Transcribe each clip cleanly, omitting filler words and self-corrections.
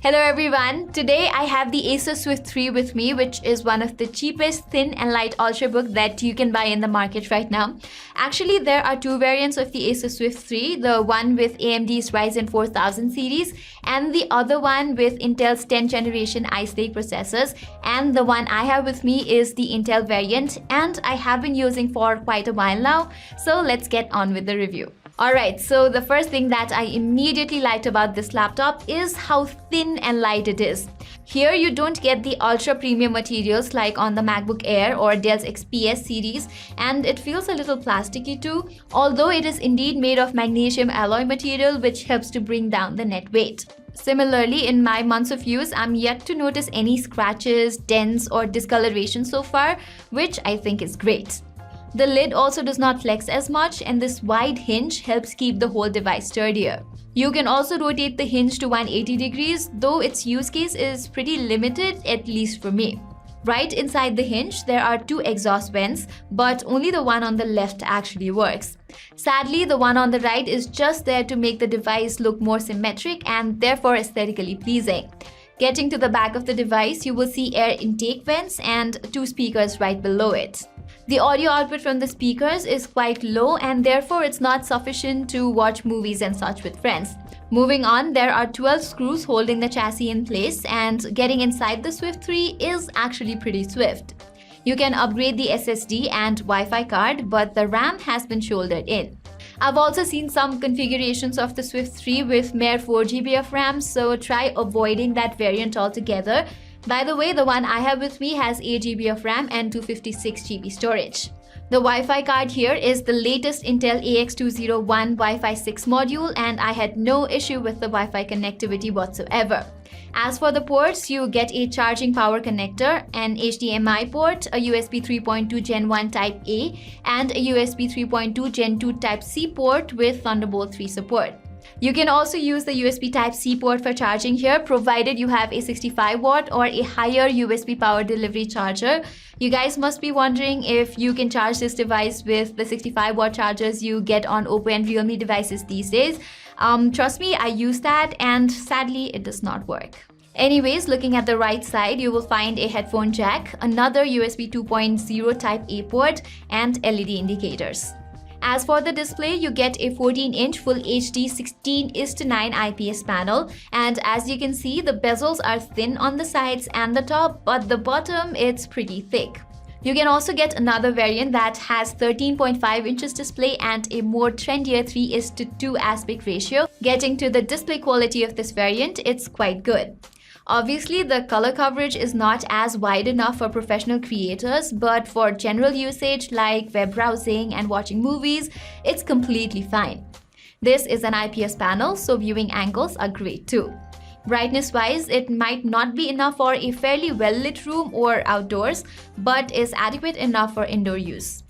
Hello everyone, today I have the Asus Swift 3 with me, which is one of the cheapest thin and light ultrabook that you can buy in the market right now. Actually, there are two variants of the Asus Swift 3, the one with AMD's Ryzen 4000 series and the other one with Intel's 10th generation Ice Lake processors, and the one I have with me is the Intel variant and I have been using for quite a while now, so let's get on with the review. Alright, so the first thing that I immediately liked about this laptop is how thin and light it is. Here you don't get the ultra premium materials like on the MacBook Air or Dell's XPS series, and it feels a little plasticky too, although it is indeed made of magnesium alloy material which helps to bring down the net weight. Similarly, in my months of use, I'm yet to notice any scratches, dents or discoloration so far, which I think is great. The lid also does not flex as much, and this wide hinge helps keep the whole device sturdier. You can also rotate the hinge to 180 degrees, though its use case is pretty limited, at least for me. Right inside the hinge, there are two exhaust vents, but only the one on the left actually works. Sadly, the one on the right is just there to make the device look more symmetric and therefore aesthetically pleasing. Getting to the back of the device, you will see air intake vents and two speakers right below it. The audio output from the speakers is quite low and therefore it's not sufficient to watch movies and such with friends. Moving on, there are 12 screws holding the chassis in place, and getting inside the Swift 3 is actually pretty swift. You can upgrade the SSD and Wi-Fi card, but the RAM has been shouldered in. I've also seen some configurations of the Swift 3 with mere 4GB of RAM, so try avoiding that variant altogether. By the way, the one I have with me has 8GB of RAM and 256GB storage. The Wi-Fi card here is the latest Intel AX201 Wi-Fi 6 module, and I had no issue with the Wi-Fi connectivity whatsoever. As for the ports, you get a charging power connector, an HDMI port, a USB 3.2 Gen 1 Type A, and a USB 3.2 Gen 2 Type C port with Thunderbolt 3 support. You can also use the USB Type-C port for charging here, provided you have a 65-watt or a higher USB power delivery charger. You guys must be wondering if you can charge this device with the 65-watt chargers you get on Oppo and Realme devices these days. Trust me, I use that and sadly it does not work. Anyways, looking at the right side, you will find a headphone jack, another USB 2.0 Type A port, and LED indicators. As for the display, you get a 14-inch Full HD 16:9 IPS panel, and as you can see, the bezels are thin on the sides and the top, but the bottom it's pretty thick. You can also get another variant that has 13.5 inches display and a more trendier 3:2 aspect ratio. Getting to the display quality of this variant, it's quite good. Obviously, the color coverage is not as wide enough for professional creators, but for general usage like web browsing and watching movies, it's completely fine. This is an IPS panel, so viewing angles are great too. Brightness-wise, it might not be enough for a fairly well-lit room or outdoors, but is adequate enough for indoor use.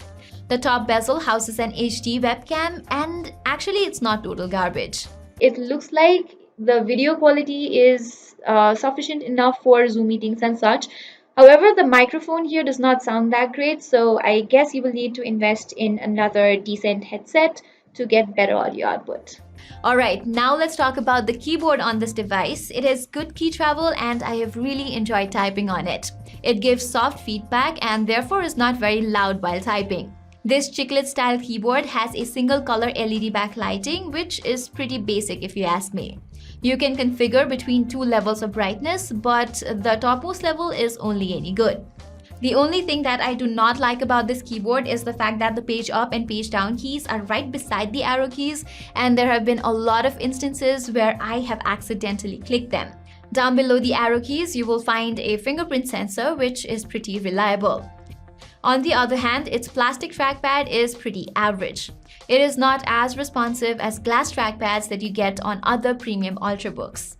The top bezel houses an HD webcam, and actually it's not total garbage. It looks like the video quality is sufficient enough for Zoom meetings and such. However, the microphone here does not sound that great, so I guess you will need to invest in another decent headset to get better audio output. Alright, now let's talk about the keyboard on this device. It has good key travel and I have really enjoyed typing on it. It gives soft feedback and therefore is not very loud while typing. This chiclet style keyboard has a single color LED backlighting, which is pretty basic if you ask me. You can configure between two levels of brightness, but the topmost level is only any good. The only thing that I do not like about this keyboard is the fact that the page up and page down keys are right beside the arrow keys, and there have been a lot of instances where I have accidentally clicked them. Down below the arrow keys, you will find a fingerprint sensor, which is pretty reliable. On the other hand, its plastic trackpad is pretty average. It is not as responsive as glass trackpads that you get on other premium ultrabooks.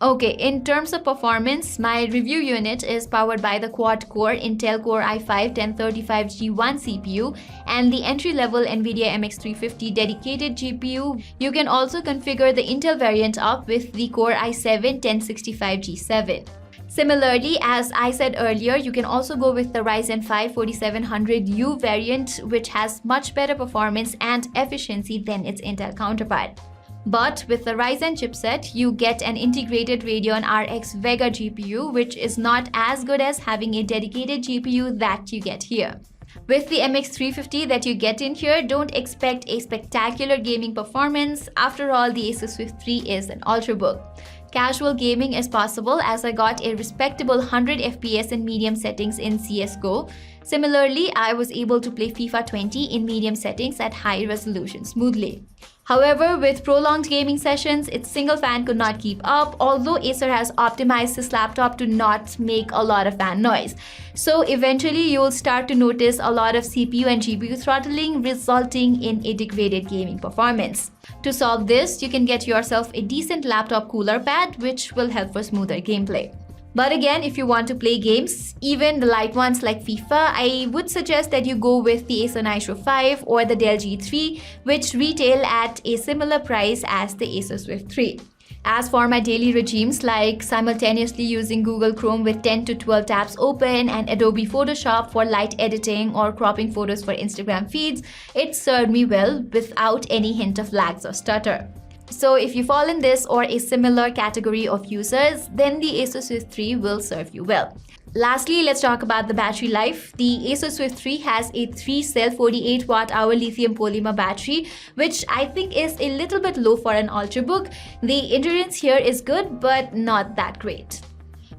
Okay, in terms of performance, my review unit is powered by the quad-core Intel Core i5-1035G1 CPU and the entry-level NVIDIA MX350 dedicated GPU. You can also configure the Intel variant up with the Core i7-1065G7. Similarly, as I said earlier, you can also go with the Ryzen 5 4700U variant, which has much better performance and efficiency than its Intel counterpart. But with the Ryzen chipset, you get an integrated Radeon RX Vega GPU, which is not as good as having a dedicated GPU that you get here. With the MX350 that you get in here, don't expect a spectacular gaming performance. After all, the Asus Swift 3 is an Ultrabook. Casual gaming is possible as I got a respectable 100 FPS in medium settings in CSGO. Similarly, I was able to play FIFA 20 in medium settings at high resolution smoothly. However, with prolonged gaming sessions, its single fan could not keep up, although Acer has optimized this laptop to not make a lot of fan noise. So eventually, you'll start to notice a lot of CPU and GPU throttling, resulting in a degraded gaming performance. To solve this, you can get yourself a decent laptop cooler pad, which will help for smoother gameplay. But again, if you want to play games, even the light ones like FIFA, I would suggest that you go with the Acer Nitro 5 or the Dell G3, which retail at a similar price as the Acer Swift 3. As for my daily regimes like simultaneously using Google Chrome with 10 to 12 tabs open and Adobe Photoshop for light editing or cropping photos for Instagram feeds, it served me well without any hint of lags or stutter. So if you fall in this or a similar category of users, then the Asus Swift 3 will serve you well. Lastly, let's talk about the battery life. The Asus Swift 3 has a 3-cell 48 watt-hour lithium polymer battery, which I think is a little bit low for an Ultrabook. The endurance here is good, but not that great.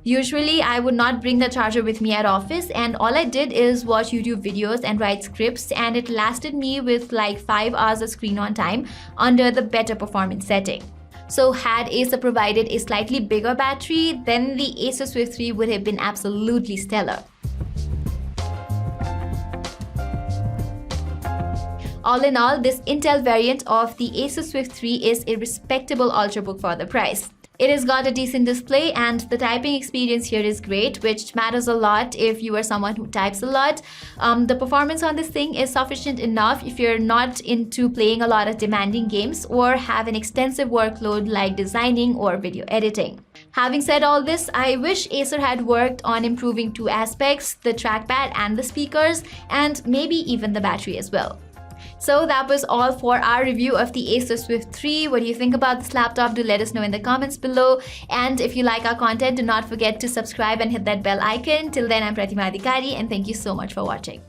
Usually, I would not bring the charger with me at office, and all I did is watch YouTube videos and write scripts, and it lasted me with like 5 hours of screen on time under the better performance setting. So had Acer provided a slightly bigger battery, then the Asus Swift 3 would have been absolutely stellar. All in all, this Intel variant of the Asus Swift 3 is a respectable Ultrabook for the price. It has got a decent display and the typing experience here is great, which matters a lot if you are someone who types a lot. The performance on this thing is sufficient enough if you're not into playing a lot of demanding games or have an extensive workload like designing or video editing. Having said all this, I wish Acer had worked on improving two aspects, the trackpad and the speakers, and maybe even the battery as well. So that was all for our review of the Acer Swift 3. What do you think about this laptop? Do let us know in the comments below. And if you like our content, do not forget to subscribe and hit that bell icon. Till then, I'm Pratima Adhikari and thank you so much for watching.